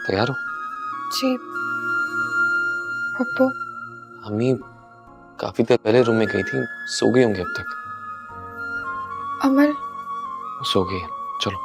तैयार हो? जी पप्पू। अम्मी काफी देर पहले रूम में गई थी, सो गई होंगी अब तक। अमल सो गई है, चलो।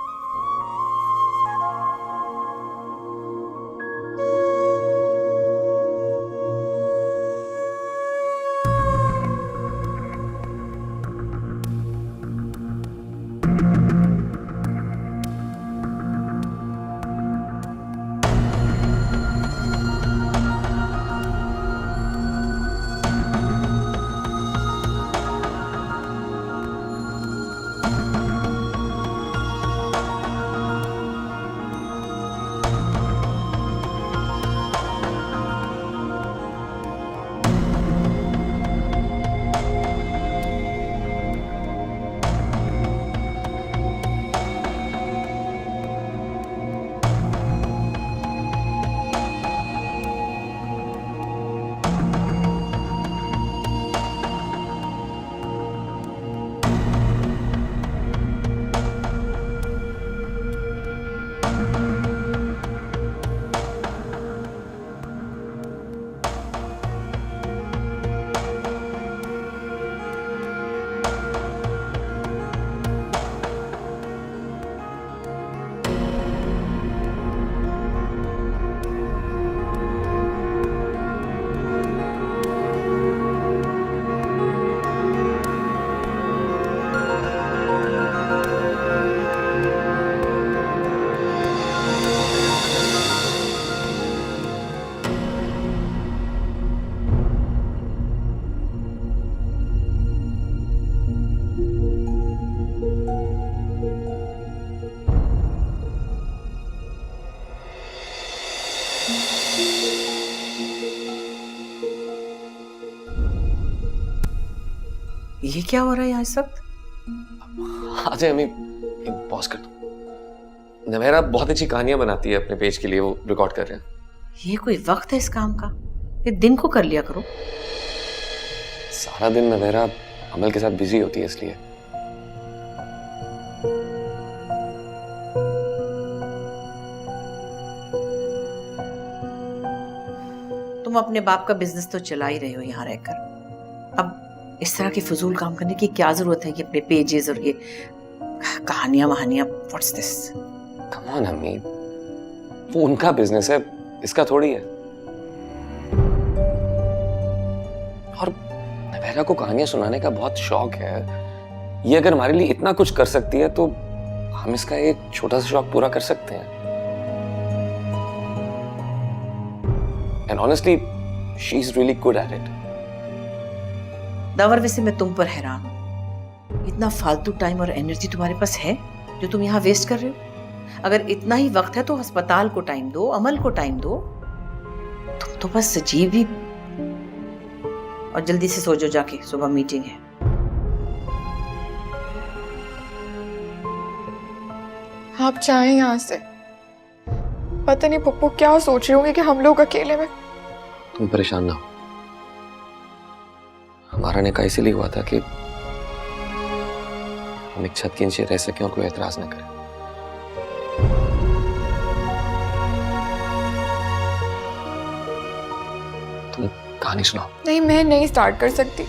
ये क्या हो रहा है यहाँ इस वक्त? आ जाए अम्मी, पॉज कर दो। नवेरा बहुत अच्छी कहानियां बनाती है अपने पेज के लिए, वो रिकॉर्ड कर रहे हैं। ये कोई वक्त है इस काम का? ये दिन को कर लिया करो। सारा दिन नवेरा अमल के साथ बिजी होती है इसलिए। तुम अपने बाप का बिजनेस तो चला ही रहे हो यहाँ रहकर। अब इस तरह की फजूल काम करने की क्या जरूरत है कि अपने पेजेस और ये कहानियां वहानियां, व्हाट्स दिस? कम ऑन अम्मी, वो उनका बिजनेस है, इसका थोड़ी है। और नवेरा को कहानियां सुनाने का बहुत शौक है। ये अगर हमारे लिए इतना कुछ कर सकती है तो हम इसका एक छोटा सा शौक पूरा कर सकते हैं। And honestly she is really good at it. The power, वैसे मैं तुम पर हैरान हूँ। इतना फालतू टाइम और एनर्जी तुम्हारे पास है जो तुम यहाँ वेस्ट कर रहे हो? अगर इतना ही वक्त है तो अस्पताल को टाइम दो, अमल को टाइम दो। तुम तो बस सजीव ही। और जल्दी से सो जाओ जाके, सुबह मीटिंग है। आप जाएं यहाँ से। पता नहीं पप्पू क्या सोच रहे होंगे कि हम लोग अकेले में। तुम परेशान ना हो। हमारा निकाह इसीलिए हुआ था कि हम एक छत के नीचे रह सकें और कोई एतराज ना करे। तुम कहानी सुनाओ। नहीं, मैं नहीं स्टार्ट कर सकती।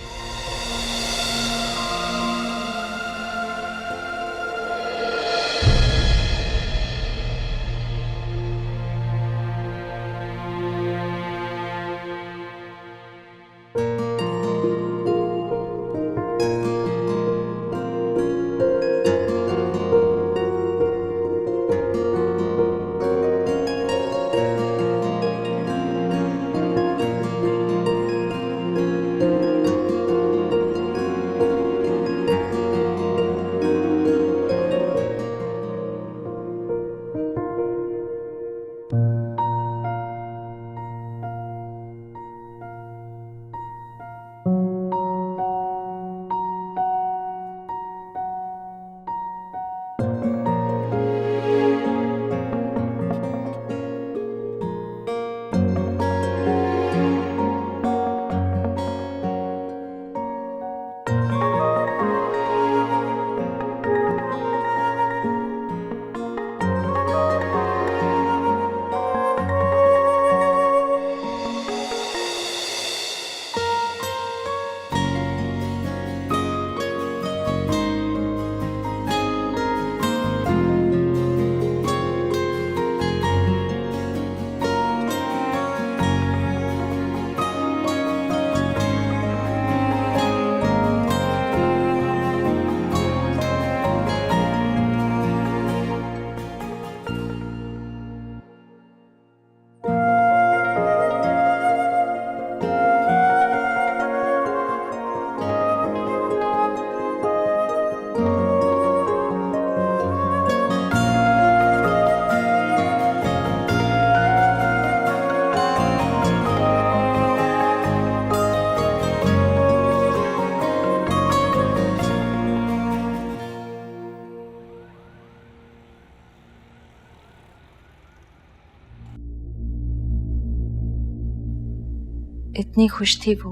इतनी खुश थी वो,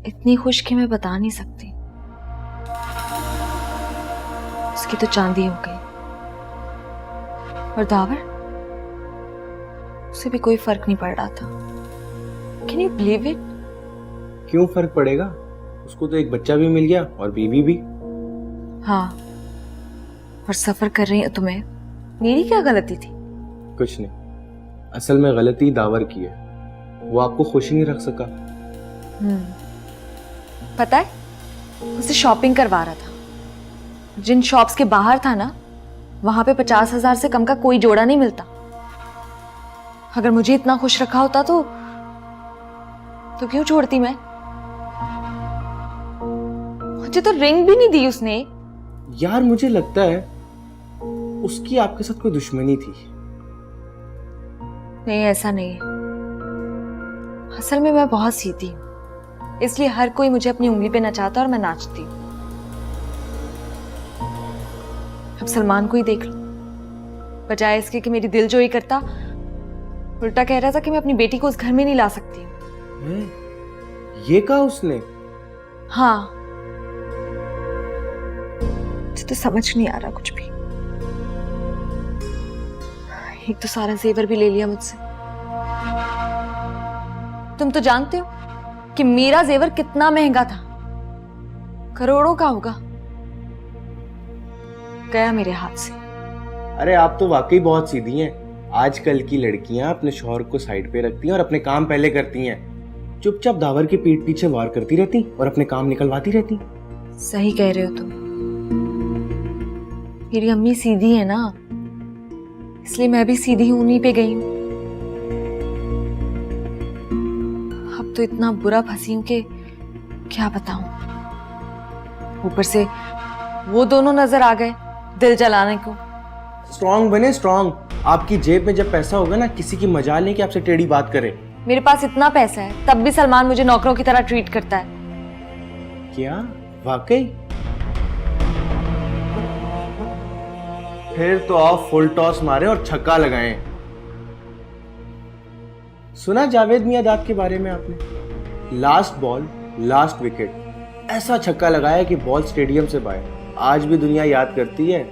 इतनी खुश कि मैं बता नहीं सकती। उसकी तो चांदी हो गई। और दावर, उसे भी कोई फर्क नहीं पड़ रहा था। Can you believe it? क्यों फर्क पड़ेगा? उसको तो एक बच्चा भी मिल गया और बीवी भी। हाँ, और सफर कर रही हूं तुम्हें। मेरी क्या गलती थी? कुछ नहीं, असल में गलती दावर की है। वो आपको खुश ही नहीं रख सका। पता है, उसे शॉपिंग करवा रहा था। जिन शॉप्स के बाहर था ना, वहां पे 50,000 से कम का कोई जोड़ा नहीं मिलता। अगर मुझे इतना खुश रखा होता तो क्यों छोड़ती मैं? मुझे तो रिंग भी नहीं दी उसने। यार मुझे लगता है उसकी आपके साथ कोई दुश्मनी थी। नहीं, ऐसा नहीं है। असल में मैं बहुत सीधी हूं, इसलिए हर कोई मुझे अपनी उंगली पे नचाता और मैं नाचती हूँ। अब सलमान को ही देख लो, बजाय इसके कि मेरी दिलजोई करता, उल्टा कह रहा था कि मैं अपनी बेटी को उस घर में नहीं ला सकती हूँ। ये कहा उसने? हाँ, मुझे तो समझ नहीं आ रहा कुछ भी। एक तो सारा जेवर भी ले लिया मुझसे। तुम तो जानते हो कि मेरा जेवर कितना महंगा था, करोड़ों का होगा। गया मेरे हाथ से। अरे आप तो वाकई बहुत सीधी हैं। आजकल की लड़कियां अपने शौहर को साइड पे रखती हैं और अपने काम पहले करती हैं। चुपचाप दावर के पीठ पीछे वार करती रहती और अपने काम निकलवाती रहती। सही कह रहे हो तुम। मेरी अम्मी सीधी है ना, इसलिए मैं भी सीधी उन्हीं पे गई हूं। अब तो इतना बुरा फंसी हूं कि क्या बताऊं। ऊपर से वो दोनों नजर आ गए दिल जलाने को। स्ट्रॉन्ग बने, स्ट्रॉन्ग। आपकी जेब में जब पैसा होगा ना, किसी की मजाल नहीं कि आपसे टेढ़ी बात करे। मेरे पास इतना पैसा है, तब भी सलमान मुझे नौकरों की तरह ट्रीट करता है। क्या? वाकई? फिर तो आप फुल टॉस मारे और छक्का लगाएं। सुना जावेद मियांदाद के बारे में आपने? लास्ट बॉल लास्ट विकेट, ऐसा छक्का लगाया कि बॉल स्टेडियम से बाहर। आज भी दुनिया याद करती है।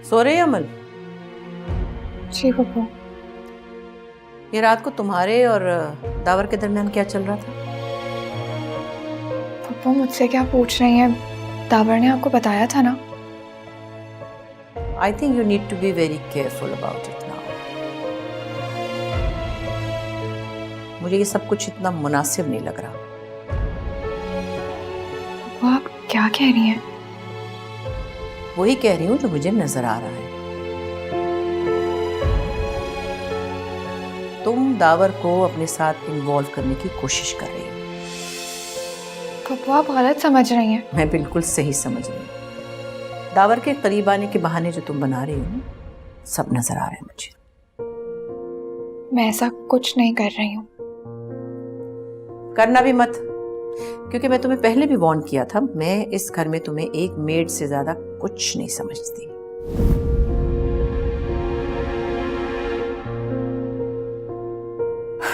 सो रहे अमल? जी पप्पू। ये रात को तुम्हारे और दावर के दरमियान क्या चल रहा था? पप्पू मुझसे क्या पूछ रही हैं? दावर ने आपको बताया था ना। I think you need to be very careful about it now. मुझे ये सब कुछ इतना मुनासिब नहीं लग रहा। वो आप क्या कह रही हैं? वही कह रही हूँ जो मुझे नजर आ रहा है। तुम दावर को अपने साथ इन्वॉल्व करने की कोशिश कर रही हो। पप्पू आप गलत समझ रही हैं। मैं बिल्कुल सही समझ रही हूँ। दावर के करीब आने के बहाने जो तुम बना रही हो, सब नजर आ रहा है मुझे। मैं ऐसा कुछ नहीं कर रही हूँ। करना भी मत, क्योंकि मैं तुम्हें पहले भी वार्न किया था। मैं इस घर में तुम्हें एक मेड से ज्यादा कुछ नहीं समझती।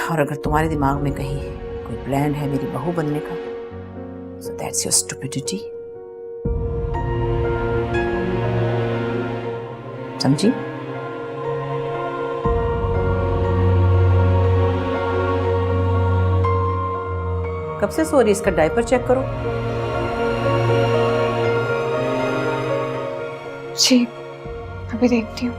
और अगर तुम्हारे दिमाग में कहीं कोई प्लान है मेरी बहू बनने का, so that's your stupidity। समझी? कब से सो रही? इसका डायपर चेक करो। जी अभी देखती हूँ।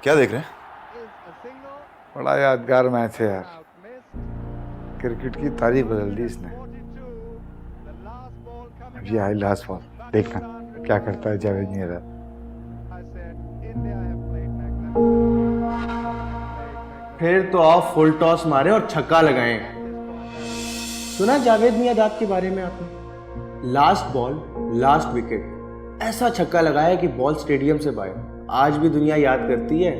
क्या देख रहे हैं? बड़ा यादगार मैच है यार, क्रिकेट की तारीख बदल दी इसने। अब ये आई लास्ट बॉल, देखना क्या करता है जावेद नियाज़। फिर तो आप फुल टॉस मारे और छक्का लगाएं। सुना जावेद मियादाद के बारे में आपने? लास्ट बॉल लास्ट विकेट, ऐसा छक्का लगाया कि बॉल स्टेडियम से बाहर। आज भी दुनिया याद करती है।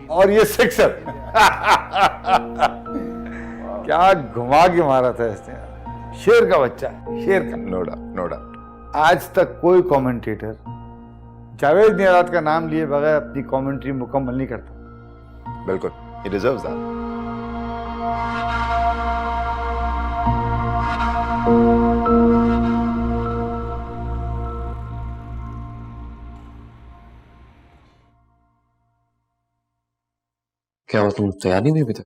और ये सिक्सर क्या घुमा के मारा था इसने, शेर का बच्चा, शेर का। No doubt, no doubt. आज तक कोई कमेंटेटर जावेद नियाज़ का नाम लिए बगैर अपनी कमेंट्री मुकम्मल नहीं करता। बिल्कुल, he deserves that. क्या हुआ, तुम तैयार नहीं हुई अभी तक?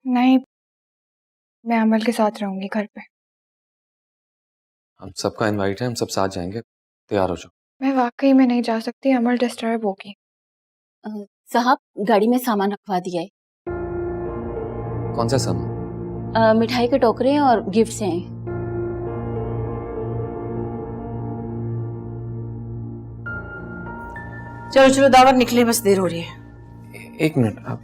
नहीं, मैं अमल के साथ रहूंगी घर पे। हम सबका इनवाइट है, हम सब साथ जाएंगे, तैयार हो जाओ। मैं वाकई में नहीं जा सकती, अमल डिस्टर्ब होगी। साहब, गाड़ी में सामान रखवा दिया है। कौन सा सामान? मिठाई के टोकरे और गिफ्ट्स हैं। चलो चलो दावर निकले, बस देर हो रही है। एक मिनट, आप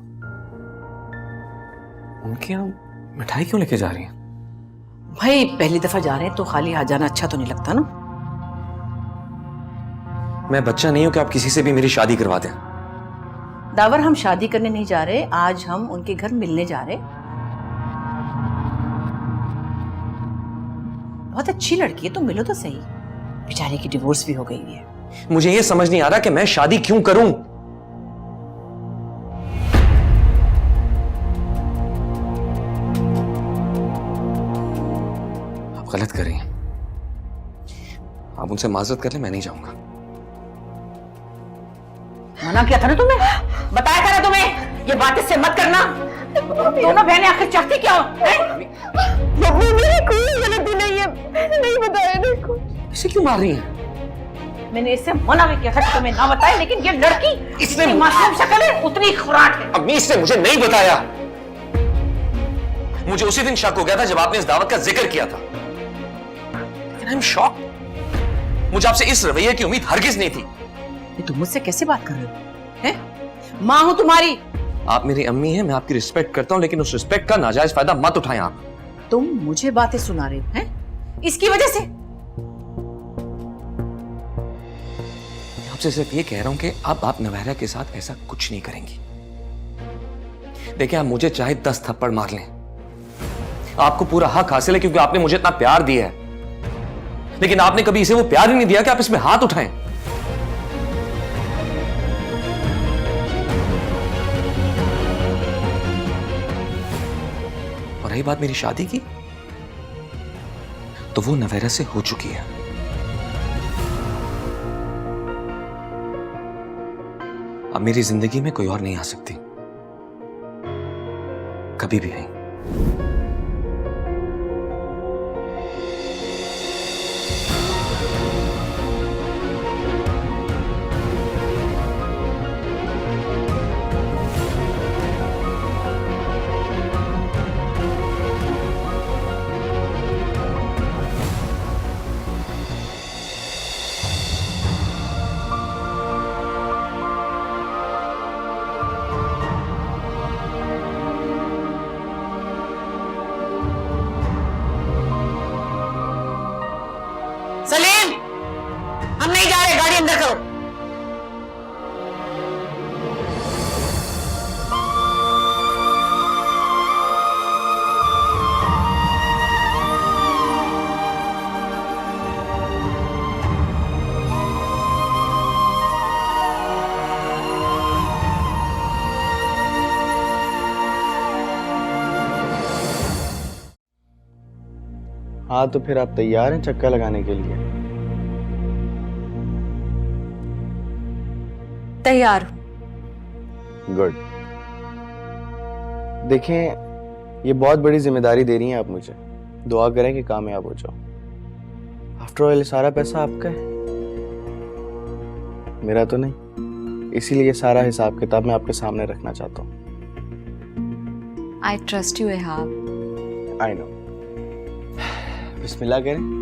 उनके यहाँ मिठाई क्यों लेके जा रही हैं? भाई पहली दफा जा रहे हैं तो खाली हाथ जाना अच्छा तो नहीं लगता ना। मैं बच्चा नहीं हूं कि आप किसी से भी मेरी शादी करवा दें। दावर, हम शादी करने नहीं जा रहे, आज हम उनके घर मिलने जा रहे। बहुत अच्छी लड़की है, तो मिलो तो सही। बेचारे की डिवोर्स भी हो गई है। मुझे ये समझ नहीं आ रहा कि मैं शादी क्यों करूं। आप गलत कर रही हैं। आप उनसे माजरत कर ले, मैं नहीं जाऊंगा। मना किया था ना तुम्हें, बताया था ना तुम्हें, ये बात इससे मत करना। दोनों बहनें आखिर चाहती क्या हो? मम्मी, मेरी कोई गलती नहीं है, मैंने नहीं बताया देखो। इसे क्यों मार रही हैं? मैंने इससे मना भी किया था कि तुम्हें ना बताए, लेकिन ये लड़की इसने इतनी मासूम शक्ल है, उतनी खुराक है। अम्मी, इसने मुझे नहीं बताया। मुझे उसी दिन शक हो गया था जब आपने इस दावत का जिक्र किया था, लेकिन आई एम शॉक। मुझे आपसे इस रवैये की उम्मीद हरगिज नहीं थी। ये तुम मुझसे कैसे बात कर रहे हो? हैं? माँ हूं तुम्हारी। आप मेरी अम्मी हैं, मैं आपकी रिस्पेक्ट करता हूं, लेकिन उस रिस्पेक्ट का नाजायज फायदा मत उठाएं आप। तुम मुझे बातें सुना रहे हो, हैं? इसकी वजह से? आपसे सिर्फ ये कह रहा हूं कि अब आप नवहरा के साथ ऐसा कुछ नहीं करेंगी। देखिए, आप मुझे चाहे 10 थप्पड़ मार लें, आपको पूरा हक हासिल है, क्योंकि आपने मुझे इतना प्यार दिया है। लेकिन आपने कभी इसे वो प्यार ही नहीं दिया कि आप इसमें हाथ उठाएं। और रही बात मेरी शादी की, तो वो नवहरा से हो चुकी है। अब मेरी जिंदगी में कोई और नहीं आ सकती, कभी भी नहीं। सलीम, हम नहीं जा रहे, गाड़ी अंदर करो। हाँ, तो फिर आप तैयार हैं चक्का लगाने के लिए? तैयार। गुड। देखें, ये बहुत बड़ी जिम्मेदारी दे रही हैं आप मुझे। दुआ करें कि कामयाब हो जाओ। आफ्टर ऑल सारा पैसा आपका है, मेरा तो नहीं। इसीलिए सारा हिसाब किताब मैं आपके सामने रखना चाहता हूँ। I trust you Ehab. I know. बिस्मिल्लाह करें।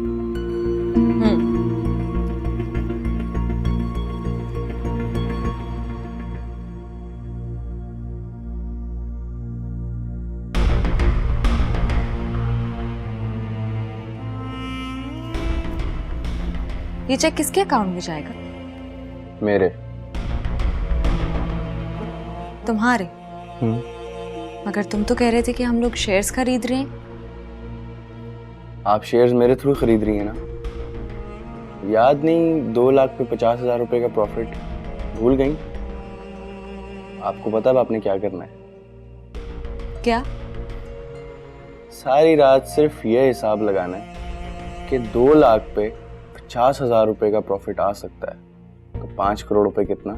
ये चेक किसके अकाउंट में जाएगा? मेरे। तुम्हारे? मगर तुम तो कह रहे थे कि हम लोग शेयर्स खरीद रहे हैं। आप शेयर्स मेरे थ्रू खरीद रही हैं ना? याद नहीं, 2 लाख पे 50,000 रुपए का प्रॉफिट, भूल गई? आपको पता है आपने क्या करना है? क्या? सारी रात सिर्फ ये हिसाब लगाना है कि 2 लाख पे 50,000 रुपए का प्रॉफिट आ सकता है, तो 5 करोड़ रुपए कितना?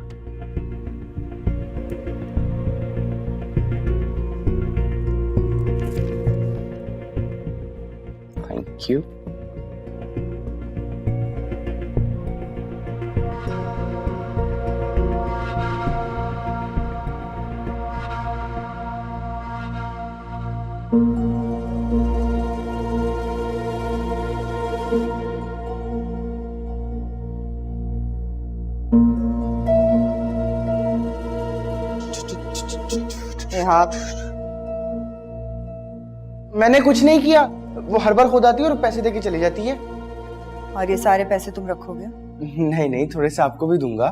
Thank you. हाँ, मैंने कुछ नहीं किया। वो हर बार खुद आती है और पैसे देके चली जाती है। और ये सारे पैसे तुम रखोगे? नहीं नहीं, थोड़े से आपको भी दूंगा।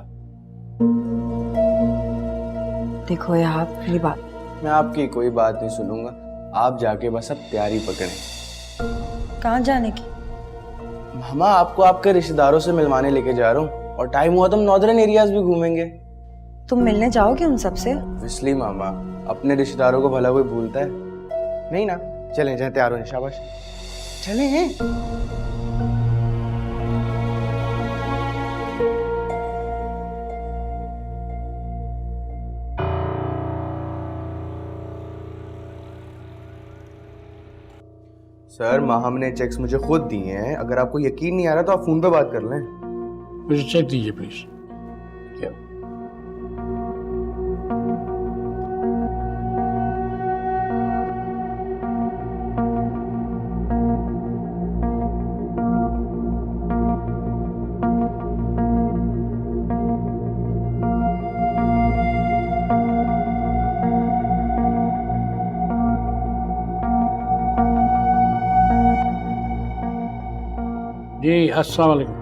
देखो यार, मेरी बात। मैं आपकी कोई बात नहीं सुनूंगा। आप जाके बस अब तैयारी पकड़ें। कहाँ जाने की? मामा, आपको आपके रिश्तेदारों से मिलवाने लेके जा रहा हूँ, और टाइम हुआ तो हम नॉर्दर्न एरियाज भी घूमेंगे। तुम मिलने जाओगे उन सबसे? इसलिए मामा, अपने रिश्तेदारों को भला कोई भूलता है नहीं ना? चलें, जाए, तैयार हो, शाबाश चलें। सर, माहम ने चेक्स मुझे खुद दिए हैं। अगर आपको यकीन नहीं आ रहा तो आप फोन पे बात कर लें। मुझे चेक दीजिए प्लीज। क्या? जी अस्सलाम वालेकुम।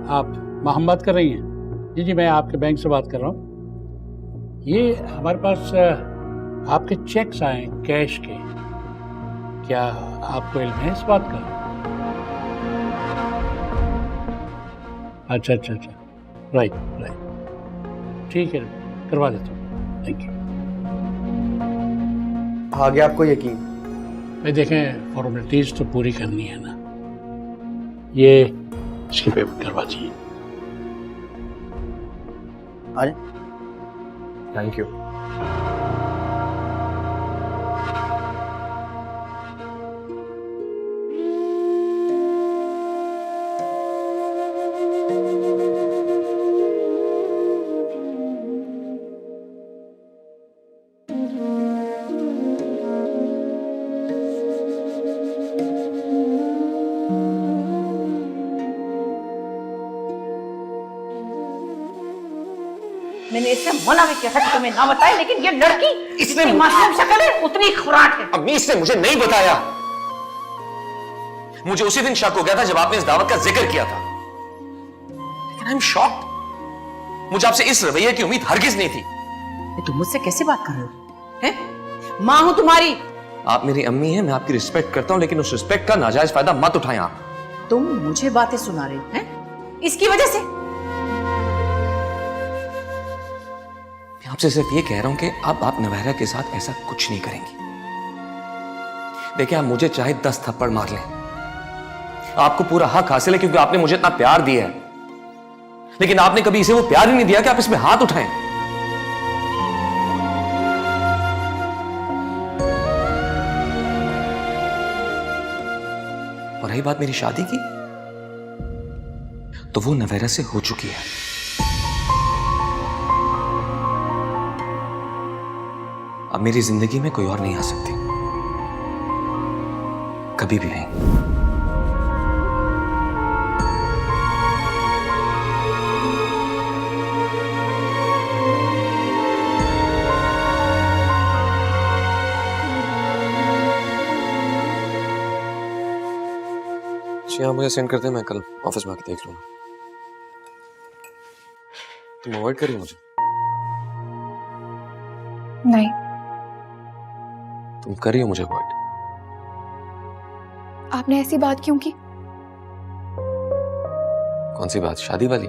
आप मोहम्मद कर रही हैं? जी जी, मैं आपके बैंक से बात कर रहा हूँ। ये हमारे पास आपके चेक्स आए कैश के, क्या आपको इल्म है इस बात का? अच्छा अच्छा अच्छा, राइट राइट, ठीक है, करवा देता हूँ। Thank you. आगे आपको यकीन? भाई देखें, फॉर्मेलिटीज़ तो पूरी करनी है ना। ये इसकी पेमेंट करवा दीजिए। अरे थैंक यू। मैंने इससे मना भी किया था कि तुम्हें ना बताए, लेकिन ये लड़की जितनी मासूम शक्ल है उतनी खुराक है। अम्मी, इसने मुझे नहीं बताया। मुझे उसी दिन शक हो गया था जब आपने इस दावत का जिक्र किया था, लेकिन आई एम शॉक्ड। मुझे आपसे इस रवैये की उम्मीद हरगिज नहीं थी। तुम मुझसे कैसे बात कर रहे हो? हैं? माँ हूं तुम्हारी। आप मेरी अम्मी हैं, मैं आपकी रिस्पेक्ट करता हूं, लेकिन उस रिस्पेक्ट का नाजायज फायदा मत उठाएं आप। तुम मुझे बातें सुना रहे हो हैं? इसकी वजह से? आपसे सिर्फ ये कह रहा हूं कि आप नवहरा के साथ ऐसा कुछ नहीं करेंगी। देखिए, आप मुझे चाहे 10 थप्पड़ मार लें, आपको पूरा हक हासिल है, क्योंकि आपने मुझे इतना प्यार दिया है, लेकिन आपने कभी इसे वो प्यार ही नहीं दिया कि आप इसमें हाथ उठाएं। और रही बात मेरी शादी की, तो वो नवेरा से हो चुकी है। अब मेरी जिंदगी में कोई और नहीं आ सकती, कभी भी नहीं। आप मुझे सेंड करते हैं, मैं कल ऑफिस में आके देख लूंगा। तुम अवॉइड करिए मुझे। नहीं, तुम करिए मुझे अवॉइड। आपने ऐसी बात क्यों की? कौन सी बात? शादी वाली?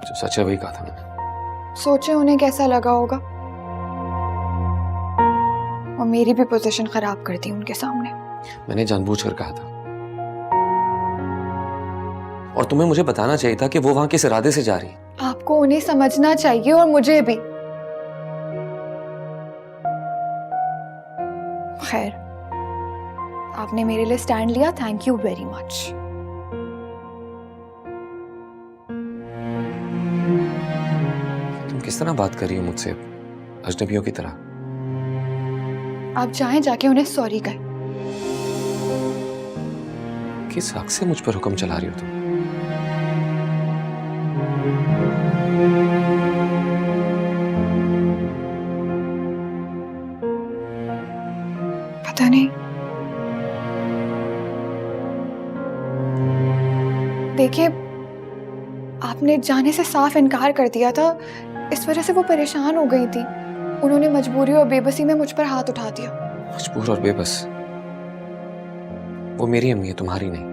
जो सच है वही कहा था मैंने। सोचे उन्हें कैसा लगा होगा, और मेरी भी पोजीशन खराब कर दी उनके सामने। मैंने जानबूझकर कहा था, और तुम्हें मुझे बताना चाहिए था कि वो वहां किस इरादे से जा रही है। आपको उन्हें समझना चाहिए, और मुझे भी। खैर, आपने मेरे लिए स्टैंड लिया, थैंक यू वेरी मच। तुम किस तरह बात कर रही हो मुझसे, अजनबियों की तरह? आप जाएं, जाके उन्हें सॉरी कहें। किस हक से मुझ पर हुक्म चला रही हो तुम? पता नहीं। देखिए, आपने जाने से साफ इनकार कर दिया था, इस वजह से वो परेशान हो गई थी। उन्होंने मजबूरी और बेबसी में मुझ पर हाथ उठा दिया। मजबूर और बेबस? वो मेरी अम्मी है, तुम्हारी नहीं।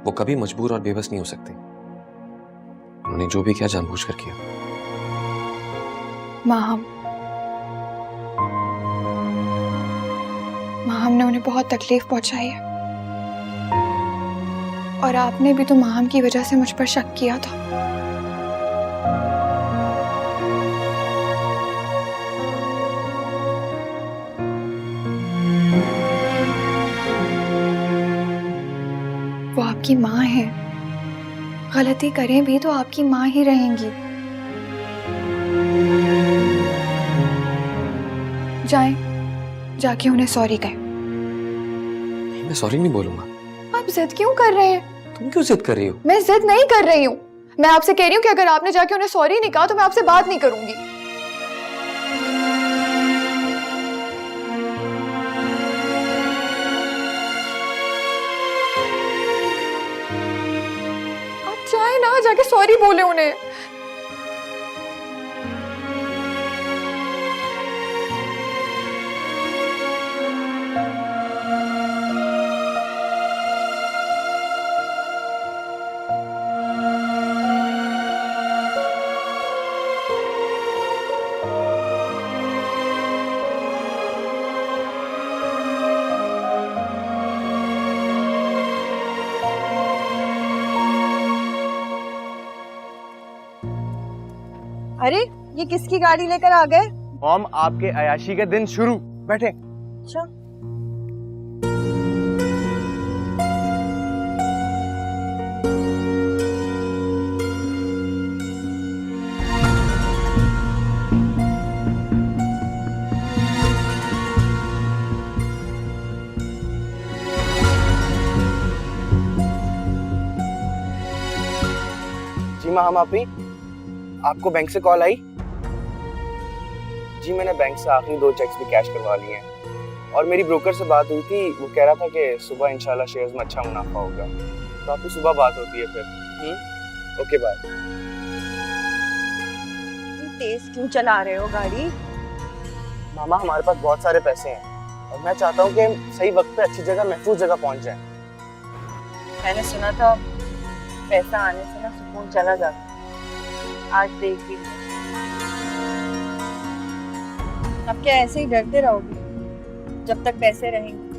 वो कभी मजबूर और बेबस नहीं हो सकती। उन्होंने जो भी किया जानबूझकर किया। माहम ने उन्हें बहुत तकलीफ पहुंचाई है, और आपने भी तो माहम की वजह से मुझ पर शक किया था। वो आपकी माँ है, गलती करें भी तो आपकी माँ ही रहेंगी। जाएं, जाके उन्हें सॉरी कहें। मैं सॉरी नहीं बोलूंगा। आप जिद क्यों कर रहे हैं? तुम क्यों जिद कर रही हो? मैं जिद नहीं कर रही हूँ, मैं आपसे कह रही हूँ कि अगर आपने जाके उन्हें सॉरी नहीं कहा तो मैं आपसे बात नहीं करूंगी। आप चाहे ना, जाके सॉरी बोले उन्हें। अरे ये किसकी गाड़ी लेकर आ गए? मॉम, आपके अयाशी के दिन शुरू। बैठे। अच्छा, जी माहम आपी, आपको बैंक से कॉल आई? जी मैंने बैंक से आखिरी 2 चेक्स भी कैश करवा लिए हैं, और मेरी ब्रोकर से बात हुई थी, वो कह रहा था कि सुबह इंशाल्लाह शेयर्स में अच्छा मुनाफा होगा। तो आपकी सुबह बात होती है फिर। Okay bye. तेज क्यों चला रहे हो गाड़ी? मामा, हमारे पास बहुत सारे पैसे हैं, और मैं चाहता हूँ कि हम सही वक्त पे अच्छी जगह, महफूज जगह पहुँच जाएं। मैंने सुना था पैसा आने से ना सुकून चला जाता। आज देख ली, अब क्या ऐसे ही डरते रहोगे जब तक पैसे रहेंगे?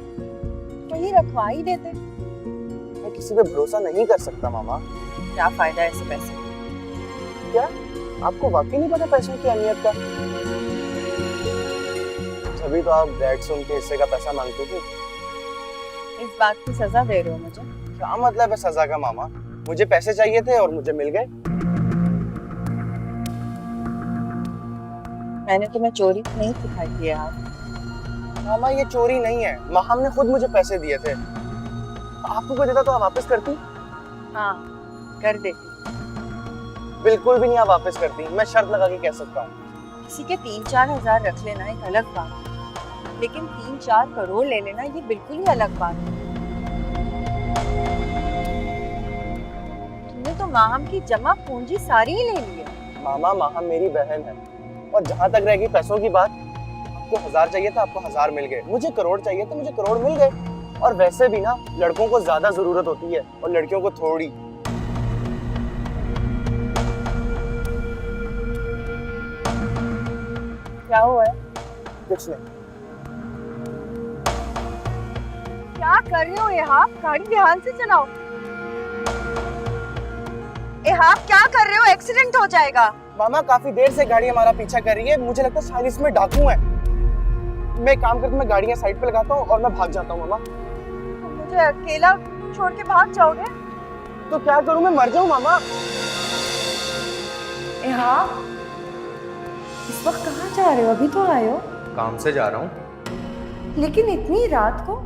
तो ये रखवा ही देते। मैं किसी पे भरोसा नहीं कर सकता मामा। क्या फायदा ऐसे पैसे? क्या आपको वाकई नहीं पता पैसों की अहमियत का? तभी तो आप डैड से उनके हिस्से का पैसा मांगती थी। इस बात की सजा दे रहे हो मुझे? क्या मतलब है सजा का मामा? मुझे पैसे चाहिए थे और मुझे मिल गए। मैंने तुम्हें चोरी नहीं सिखाई थी यार। मामा ये चोरी नहीं है, माहम ने खुद मुझे पैसे दिए थे। आपको कोई देता तो आप वापस करती? हाँ, कर देती। बिल्कुल भी नहीं आप वापस करती, मैं शर्त लगा के कह सकता हूँ। किसी के 3-4 हजार रख लेना एक अलग बात है, लेकिन 3-4 करोड़ ले लेना ये बिल्कुल ही अलग बात है। तुमने तो माहम की जमा पूंजी सारी ही ले ली है। मामा माहम मेरी बहन है, और जहाँ तक रहेगी पैसों की बात, आपको 1000 चाहिए था, आपको 1000 मिल गए। मुझे करोड़ चाहिए था, मुझे करोड़ मिल गए। और वैसे भी ना लड़कों को ज्यादा जरूरत होती है और लड़कियों को थोड़ी। क्या हुआ है? कुछ नहीं। क्या कर रहे हो यहाँ? गाड़ी ध्यान से चलाओ। आप क्या कर रहे हो? एक्सीडेंट हो जाएगा। मामा काफी देर से गाड़ी हमारा पीछा कर रही है, मुझे लगता है शायद इसमें डाकू है। मैं एक काम करता हूँ, मैं गाड़ियाँ साइड पे लगाता हूँ और मैं भाग जाता हूँ। मामा तुम मुझे अकेला छोड़ के भाग जाओगे? तो क्या करूँ, मैं मर जाऊँ मामा? हाँ, इस वक्त कहाँ जा रहे हो? अभी तो आए हो। काम से जा रहा हूँ। लेकिन इतनी रात को?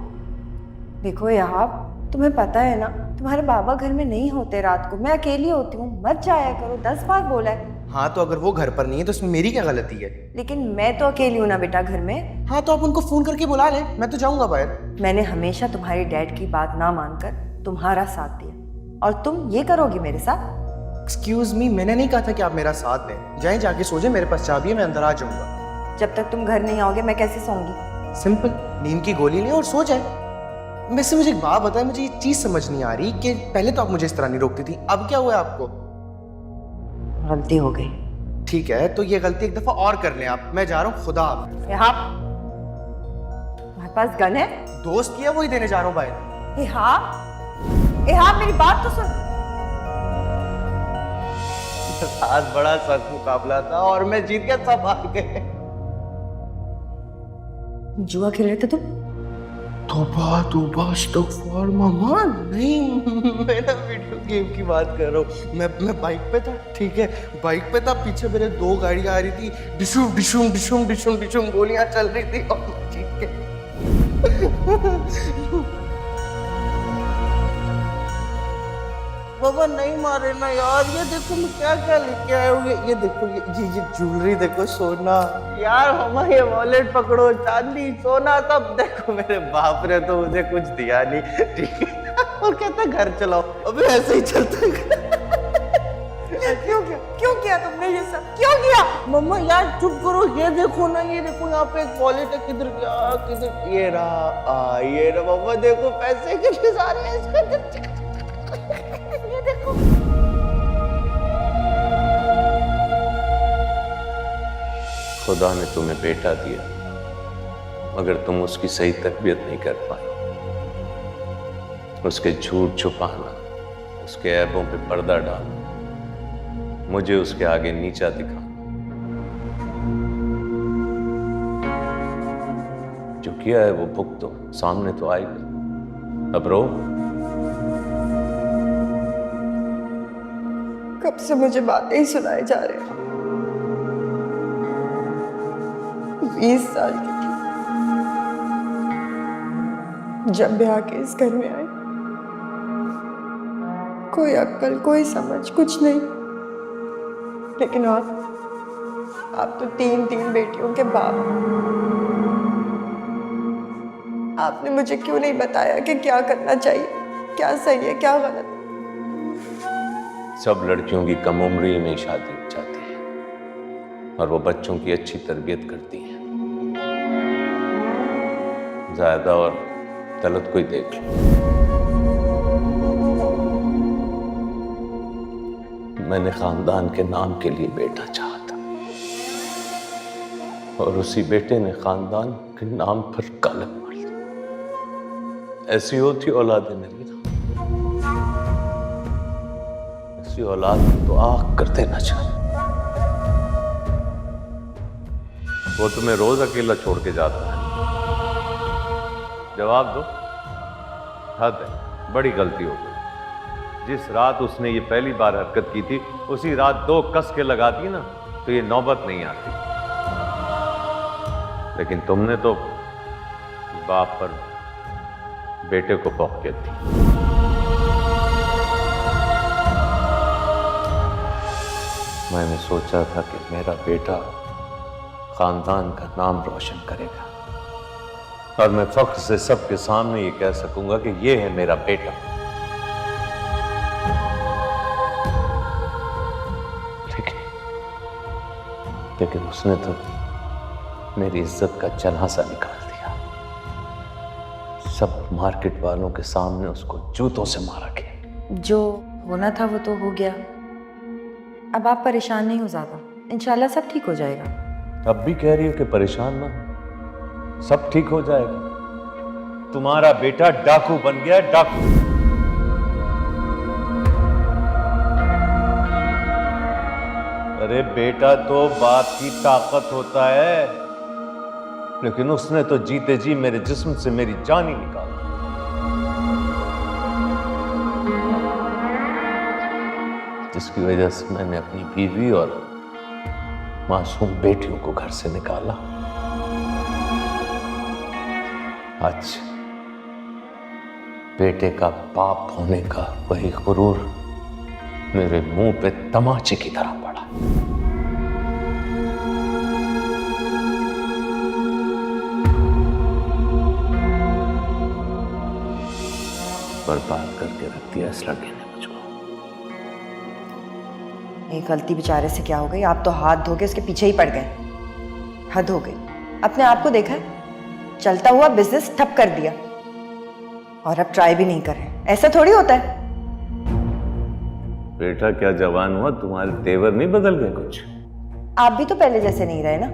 देखो यहाँ, तुम्हें पता है ना तुम्हारे बाबा घर में नहीं होते रात को, मैं अकेली होती हूँ, मत जाया करो, 10 बार बोला है। हाँ तो अगर वो घर पर नहीं है तो इसमें मेरी क्या गलती है? लेकिन मैं तो अकेली हूँ ना बेटा घर में। हाँ तो आप उनको फोन करके बुला लें, मैं तो जाऊंगा बाहर। मैंने हमेशा तुम्हारे डैड की बात ना मानकर तुम्हारा साथ दिया, और तुम ये करोगी मेरे साथ? एक्सक्यूज मी, मैंने नहीं कहा था कि आप मेरा साथ दें। जाएं, जाके सो जाएं, मेरे पास चाबी है, मैं अंदर आ जाऊंगा। जब तक तुम घर नहीं आओगे मैं कैसे सोऊंगी? सिंपल, नींद की गोली लें और सो जाएं। वैसे मुझे एक बात बताएं, मुझे ये चीज समझ नहीं आ रही कि पहले तो आप मुझे इस तरह नहीं रोकती थी, अब क्या हुआ आपको? गलती हो गई। ठीक है, तो ये गलती एक दफा और कर लें आप। मैं जा रहा हूँ, खुदा हाफिज़। यहाँ तुम्हारे पास गन है? दोस्त की है, वही देने जा रहा हूँ बाहर। यहाँ मेरी बात तो सुन। आज बड़ा सख्त मुकाबला था और मैं जीत गया, सब हार गए। जुआ खेल रहे थे तुम? तौबा तौबा अस्तगफुर मामा, नहीं मैं ना वीडियो गेम की बात कर रहा हूँ। मैं बाइक पे था, ठीक है, बाइक पे था, पीछे मेरे 2 गाड़ियाँ आ रही थी, डिशुम डिशुम डिशुम डिशुम डिशुम गोलियां चल रही थी और मैं जीत गया। बाबा नहीं मारे ना यार, ये देखो मैं क्या क्या लेके आया हूँ। ये देखो, ये ज्वेलरी देखो, सोना यार, हमारा ये वॉलेट पकड़ो, चांदी सोना सब देखो। मेरे बाप ने तो मुझे कुछ दिया नहीं, ठीक है, और कहता घर चलाओ। अबे ऐसे ही चलता है। क्यों किया तुमने ये सब? क्यों किया? मम्मा यार चुप करो, ये देखो ना, ये देखो यहाँ पे एक वॉलेट है, किधर गया, किधर, ये रहा, ये रहा। मम्मा देखो पैसे कितने सारे हैं इसके अंदर, ये देखो। खुदा ने तुम्हें बेटा दिया, मगर तुम उसकी सही तरबियत नहीं कर पाए। उसके झूठ छुपाना, उसके ऐबों पे पर्दा डालना, मुझे उसके आगे नीचा दिखाना। जो किया है वो भुगतो, सामने तो आएगा। अब रो। कब से मुझे बातें ही सुनाए जा रहे हैं। 20 साल की थी जब ब्याह के इस घर में आए। कोई अक्ल, कोई समझ, कुछ नहीं। लेकिन आप तो 3 बेटियों के बाप। आपने मुझे क्यों नहीं बताया कि क्या करना चाहिए, क्या सही है, क्या गलत? सब लड़कियों की कम उम्री में शादी हो जाती है और वो बच्चों की अच्छी तरबियत करती हैं। ज़्यादा और तलत कोई देख लो। मैंने खानदान के नाम के लिए बेटा चाहा था और उसी बेटे ने खानदान के नाम पर कलम मार दिया। ऐसी होती औलाद नबी, ऐसी औलाद तो आग कर देना चाहिए। वो तुम्हें रोज अकेला छोड़ के जाता है, जवाब दो। हद है, बड़ी गलती हो गई। जिस रात उसने ये पहली बार हरकत की थी उसी रात 2 कस के लगाती ना तो ये नौबत नहीं आती। लेकिन तुमने तो बाप पर बेटे को पौंकियत दी। मैंने सोचा था कि मेरा बेटा खानदान का नाम रोशन करेगा और मैं फख्र से सबके सामने ये कह सकूंगा कि ये है मेरा बेटा। लेकिन उसने तो मेरी इज्जत का जनाजा निकाल दिया। सब मार्केट वालों के सामने उसको जूतों से मारा गया। जो होना था वो तो हो गया। अब आप परेशान नहीं हो ज़्यादा, इंशाल्लाह सब ठीक हो जाएगा। अब भी कह रही हो कि परेशान ना, सब ठीक हो जाएगा। तुम्हारा बेटा डाकू बन गया, डाकू। अरे बेटा तो बाप की ताकत होता है, लेकिन उसने तो जीते जी मेरे जिस्म से मेरी जान ही निकाली। जिसकी वजह से मैंने अपनी बीवी और मासूम बेटियों को घर से निकाला। आज बेटे का बाप होने का वही गुरूर मेरे मुंह पे तमाचे की तरह पड़ा। बर्बाद करके रख दिया इस लड़के ने मुझको। एक गलती बेचारे से क्या हो गई, आप तो हाथ धो के उसके पीछे ही पड़ गए। हद हो गई। अपने आप को देखा है, चलता हुआ बिजनेस ठप कर दिया और अब ट्राई भी नहीं कर रहे। ऐसा थोड़ी होता है। बेटा क्या जवान हुआ, तुम्हारे तेवर नहीं बदल गए कुछ? आप भी तो पहले जैसे नहीं रहे ना,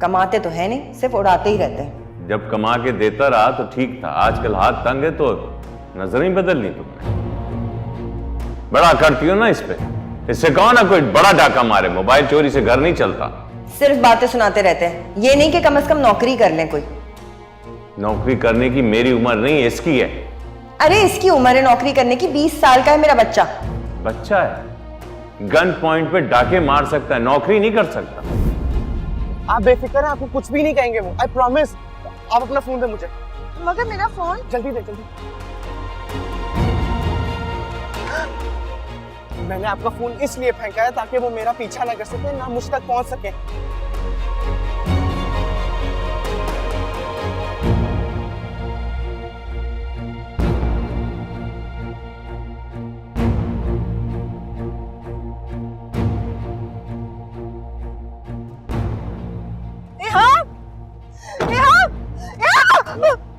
कमाते तो है नहीं, सिर्फ उड़ाते ही रहते हैं। जब कमा के देता रहा तो ठीक था, आजकल हाथ तंग है तो नजर ही बदलनी तुमने। बड़ा करती हो ना इस पे, इससे कहो ना कोई बड़ा डाका मारे। मोबाइल चोरी से घर नहीं चलता। सिर्फ बातें सुनाते रहते हैं, ये नहीं कि कम से कम नौकरी कर लें कोई। नौकरी करने की मेरी उम्र नहीं, इसकी है। अरे इसकी उम्र है नौकरी करने की, 20 साल का है मेरा बच्चा। बच्चा है, गन पॉइंट पे डाके मार सकता है, नौकरी नहीं कर सकता। आप बेफिक्र हैं, आपको कुछ भी नहीं कहेंगे वो, आई प्रॉमिस। आप अपना फोन दे मुझे। मगर मेरा फोन जल्दी दे, जल्दी। मैंने आपका फोन इसलिए फेंका है ताकि वो मेरा पीछा ना कर सके, ना मुझ तक पहुंच सके।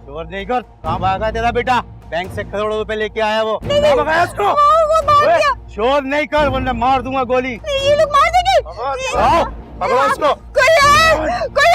शोर नहीं कर, कहाँ भागा तेरा बेटा? बैंक से करोड़ों रुपए लेके आया वो। उसको शोर नहीं कर वरना मार दूंगा गोली। ये लोग मार देंगे। पकड़ो उसको। कोई